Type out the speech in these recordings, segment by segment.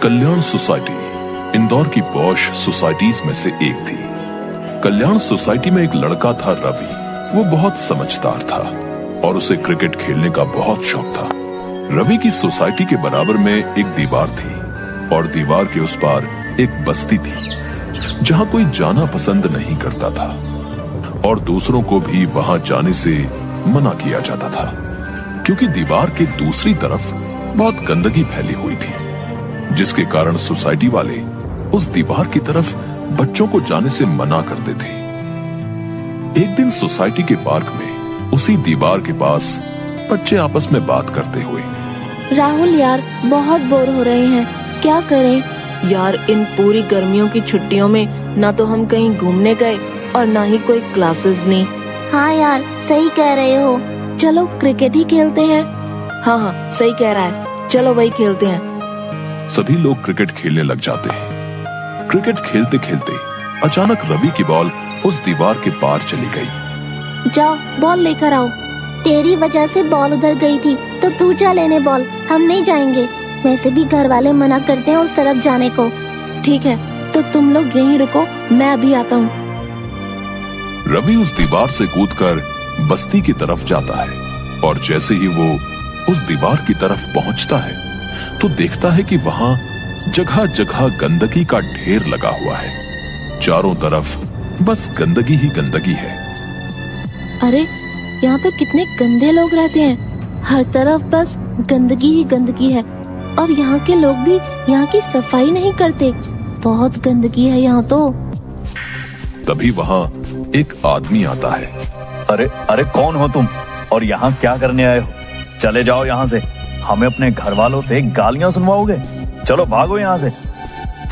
कल्याण society Indore की posh societies में से एक थी। कल्याण सोसाइटी में एक लड़का था रवि। वो बहुत समझदार था और उसे क्रिकेट खेलने का बहुत शौक था। रवि की सोसाइटी के बराबर में एक दीवार थी और दीवार के उस पार एक बस्ती थी जहां कोई जाना पसंद नहीं करता था और दूसरों को भी वहां जाने से मना किया जाता था, क्योंकि दीवार के दूसरी तरफ बहुत गंदगी फैली हुई थी, जिसके कारण सोसाइटी वाले उस दीवार की तरफ बच्चों को जाने से मना करते थे। एक दिन सोसाइटी के पार्क में उसी दीवार के पास बच्चे आपस में बात करते हुए, राहुल यार बहुत बोर हो रहे हैं, क्या करें? यार इन पूरी गर्मियों की छुट्टियों में ना तो हम कहीं घूमने गए और ना ही कोई क्लासेस ली। हाँ यार सही कह रहे हो, चलो क्रिकेट ही खेलते हैं। हाँ सही कह रहा है, चलो वही खेलते हैं। सभी लोग क्रिकेट खेलने लग जाते हैं। क्रिकेट खेलते खेलते अचानक रवि की बॉल उस दीवार के पार चली गई। जाओ बॉल लेकर आओ। तेरी वजह से बॉल उधर गई थी तो तू जा लेने बॉल, हम नहीं जाएंगे। वैसे भी घर वाले मना करते हैं उस तरफ जाने को। ठीक है तो तुम लोग यहीं रुको, मैं अभी आता हूँ। रवि उस दीवार से कूदकर बस्ती की तरफ जाता है और जैसे ही वो उस दीवार की तरफ पहुंचता है तो देखता है कि वहां जगह जगह गंदगी का ढेर लगा हुआ है। चारों तरफ बस गंदगी ही गंदगी है। अरे यहाँ तो कितने गंदे लोग रहते हैं, हर तरफ बस गंदगी ही गंदगी है और यहाँ के लोग भी यहाँ की सफाई नहीं करते, बहुत गंदगी है यहाँ तो। तभी वहां एक आदमी आता है। अरे अरे कौन हो तुम और यहाँ क्या करने आए हो? चले जाओ यहाँ से, हमें अपने घर वालों से गालियाँ सुनवाओगे? चलो भागो यहाँ से।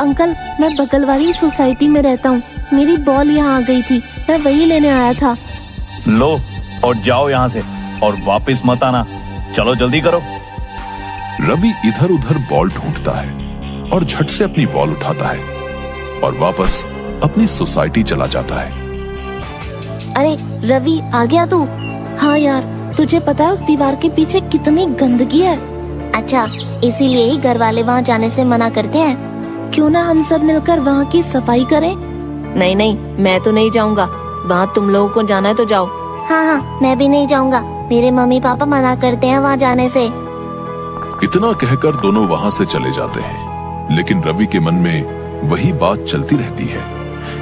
अंकल मैं बगल वाली सोसाइटी में रहता हूँ, मेरी बॉल यहाँ आ गई थी, मैं वही लेने आया था। लो और जाओ यहाँ से और वापस मत आना, चलो जल्दी करो। रवि इधर उधर बॉल ढूंढता है और झट से अपनी बॉल उठाता है और वापस अपनी सोसाइटी चला जाता है। अरे रवि आ गया तू? हाँ यार तुझे पता है उस दीवार के पीछे कितनी गंदगी है। अच्छा इसीलिए ही घर वाले वहाँ जाने से मना करते हैं। क्यों ना हम सब मिलकर वहाँ की सफाई करें? नहीं नहीं मैं तो नहीं जाऊँगा, वहाँ तुम लोगों को जाना है तो जाओ। हाँ मैं भी नहीं जाऊँगा, मेरे मम्मी पापा मना करते हैं वहाँ जाने से। इतना कहकर दोनों वहां से चले जाते हैं, लेकिन रवि के मन में वही बात चलती रहती है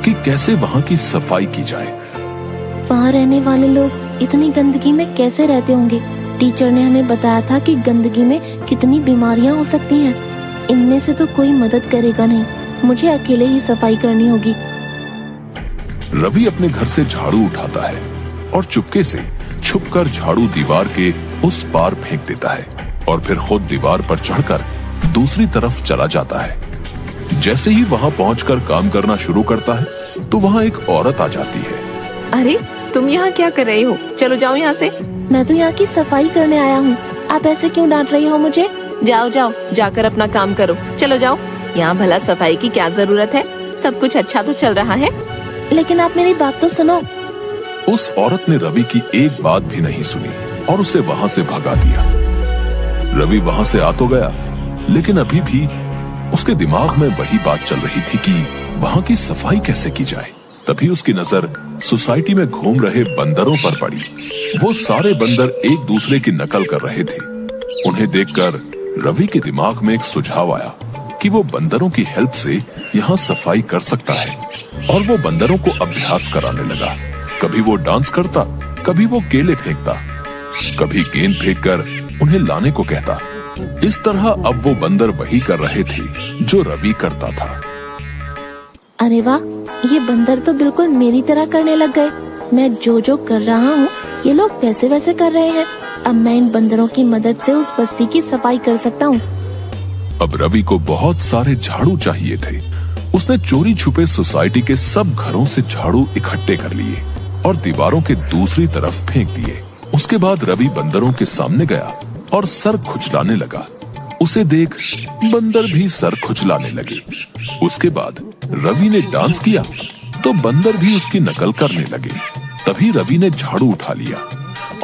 कि कैसे वहां की सफाई की जाए। वहाँ रहने वाले लोग इतनी गंदगी में कैसे रहते होंगे? टीचर ने हमें बताया था कि गंदगी में कितनी बीमारियां हो सकती हैं। इनमें से तो कोई मदद करेगा नहीं, मुझे अकेले ही सफाई करनी होगी। रवि अपने घर से झाड़ू उठाता है और चुपके से छुपकर झाड़ू दीवार के उस पार फेंक देता है और फिर खुद दीवार पर चढ़कर दूसरी तरफ चला जाता है। जैसे ही वहां पहुंचकर काम करना शुरू करता है तो वहां एक औरत आ जाती है। अरे तुम यहाँ क्या कर रहे हो? चलो जाओ यहाँ से। मैं तो यहाँ की सफाई करने आया हूँ, आप ऐसे क्यों डांट रही हो मुझे? जाओ जाओ जाकर अपना काम करो, चलो जाओ। यहाँ भला सफाई की क्या जरूरत है, सब कुछ अच्छा तो चल रहा है। लेकिन आप मेरी बात तो सुनो। उस औरत ने रवि की एक बात भी नहीं सुनी और उसे वहां से भगा दिया। रवि वहां से आ तो गया, लेकिन अभी भी उसके दिमाग में वही बात चल रही थी कि वहां की सफाई कैसे की जाए। तभी उसकी नजर सोसाइटी में घूम रहे बंदरों पर पड़ी। वो सारे बंदर एक दूसरे की नकल कर रहे थे। उन्हें देखकर रवि के दिमाग में एक सुझाव आया कि वो बंदरों की हेल्प से यहाँ सफाई कर सकता है और वो बंदरों को अभ्यास कराने लगा। कभी वो डांस करता, कभी वो केले फेंकता, कभी गेंद फेंककर उन्हें लाने को कहता। इस तरह अब वो बंदर वही कर रहे थे जो रवि करता था। अरे वाह, ये बंदर तो बिल्कुल मेरी तरह करने लग गए। मैं जो कर रहा हूँ ये लोग वैसे वैसे कर रहे हैं। अब मैं इन बंदरों की मदद से उस बस्ती की सफाई कर सकता हूँ। अब रवि को बहुत सारे झाड़ू चाहिए थे। उसने चोरी छुपे सोसाइटी के सब घरों से झाड़ू इकट्ठे कर लिए और दीवारों के दूसरी तरफ फेंक दिए। उसके बाद रवि बंदरों के सामने गया और सर खुजलाने लगा। उसे देख बंदर भी सर खुजलाने लगे। उसके बाद रवि ने डांस किया तो बंदर भी उसकी नकल करने लगे। तभी रवि ने झाड़ू उठा लिया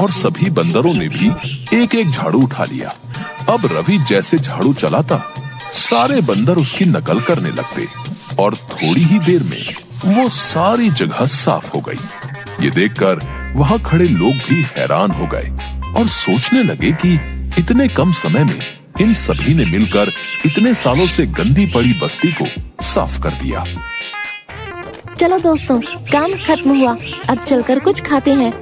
और सभी बंदरों ने भी एक एक झाड़ू उठा लिया। अब रवि जैसे झाड़ू चलाता सारे बंदर उसकी नकल करने लगते और थोड़ी ही देर में वो सारी जगह साफ हो गई। ये देखकर वहां खड़े लोग भी हैरान हो गए और सोचने लगे कि इतने कम समय में इन सभी ने मिलकर इतने सालों से गंदी पड़ी बस्ती को साफ कर दिया। चलो दोस्तों, काम खत्म हुआ, अब चलकर कुछ खाते हैं।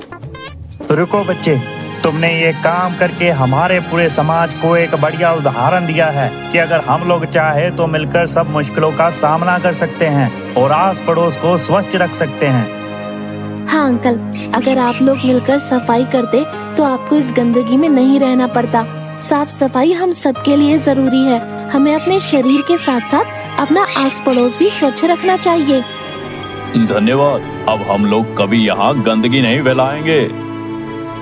रुको बच्चे, तुमने ये काम करके हमारे पूरे समाज को एक बढ़िया उदाहरण दिया है कि अगर हम लोग चाहे तो मिलकर सब मुश्किलों का सामना कर सकते हैं और आस पड़ोस को स्वच्छ रख सकते हैं। हाँ अंकल, अगर आप लोग मिलकर सफाई करते तो आपको इस गंदगी में नहीं रहना पड़ता। साफ सफाई हम सबके लिए जरूरी है। हमें अपने शरीर के साथ साथ अपना आस पड़ोस भी स्वच्छ रखना चाहिए। धन्यवाद, अब हम लोग कभी यहाँ गंदगी नहीं फैलाएंगे।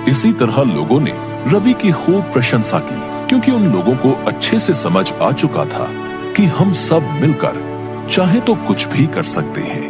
इसी तरह लोगों ने रवि की खूब प्रशंसा की, क्योंकि उन लोगों को अच्छे से समझ आ चुका था कि हम सब मिलकर चाहे तो कुछ भी कर सकते हैं।